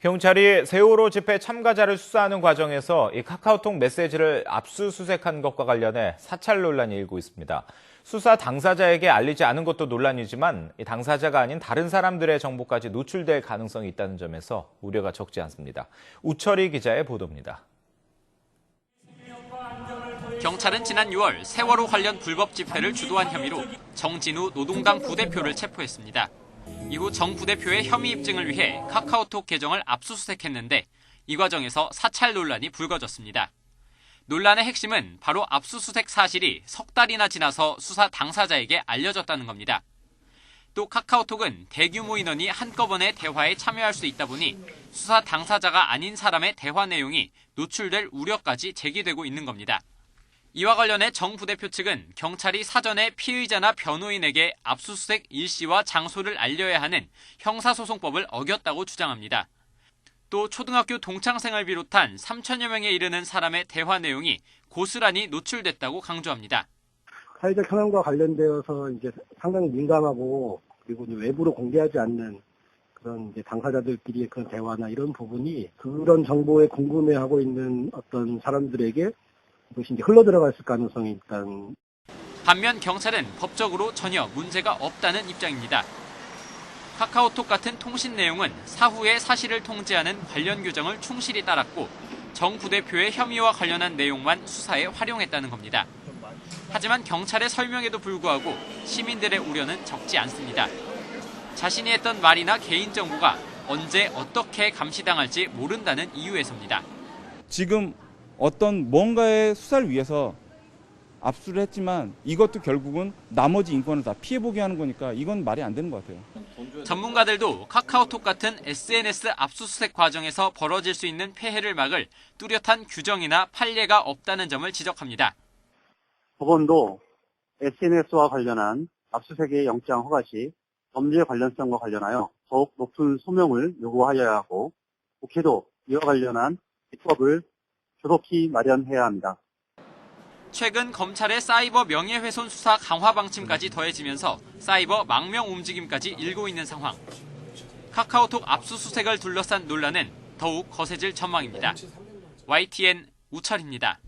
경찰이 세월호 집회 참가자를 수사하는 과정에서 이 카카오톡 메시지를 압수수색한 것과 관련해 사찰 논란이 일고 있습니다. 수사 당사자에게 알리지 않은 것도 논란이지만 이 당사자가 아닌 다른 사람들의 정보까지 노출될 가능성이 있다는 점에서 우려가 적지 않습니다. 우철희 기자의 보도입니다. 경찰은 지난 6월 세월호 관련 불법 집회를 주도한 혐의로 정진우 노동당 부대표를 체포했습니다. 이후 정 부대표의 혐의 입증을 위해 카카오톡 계정을 압수수색했는데 이 과정에서 사찰 논란이 불거졌습니다. 논란의 핵심은 바로 압수수색 사실이 석 달이나 지나서 수사 당사자에게 알려졌다는 겁니다. 또 카카오톡은 대규모 인원이 한꺼번에 대화에 참여할 수 있다 보니 수사 당사자가 아닌 사람의 대화 내용이 노출될 우려까지 제기되고 있는 겁니다. 이와 관련해 정 부대표 측은 경찰이 사전에 피의자나 변호인에게 압수수색 일시와 장소를 알려야 하는 형사소송법을 어겼다고 주장합니다. 또 초등학교 동창생을 비롯한 3천여 명에 이르는 사람의 대화 내용이 고스란히 노출됐다고 강조합니다. 사회적 현황과 관련되어서 이제 상당히 민감하고 그리고 이제 외부로 공개하지 않는 그런 이제 당사자들끼리의 그런 대화나 이런 부분이 그런 정보에 궁금해하고 있는 어떤 사람들에게 그것이 이제 흘러들어갔을 가능성이 있다는. 반면 경찰은 법적으로 전혀 문제가 없다는 입장입니다. 카카오톡 같은 통신 내용은 사후에 사실을 통지하는 관련 규정을 충실히 따랐고 정 부대표의 혐의와 관련한 내용만 수사에 활용했다는 겁니다. 하지만 경찰의 설명에도 불구하고 시민들의 우려는 적지 않습니다. 자신이 했던 말이나 개인정보가 언제 어떻게 감시당할지 모른다는 이유에서입니다. 지금 어떤 뭔가의 수사를 위해서 압수를 했지만 이것도 결국은 나머지 인권을 다 피해보게 하는 거니까 이건 말이 안 되는 것 같아요. 전문가들도 카카오톡 같은 SNS 압수수색 과정에서 벌어질 수 있는 폐해를 막을 뚜렷한 규정이나 판례가 없다는 점을 지적합니다. 법원도 SNS와 관련한 압수수색의 영장 허가 시 범죄 관련성과 관련하여 더욱 높은 소명을 요구하여야 하고 국회도 이와 관련한 입법을 조속히 마련해야 합니다. 최근 검찰의 사이버 명예훼손 수사 강화 방침까지 더해지면서 사이버 망명 움직임까지 일고 있는 상황. 카카오톡 압수수색을 둘러싼 논란은 더욱 거세질 전망입니다. YTN 우철입니다.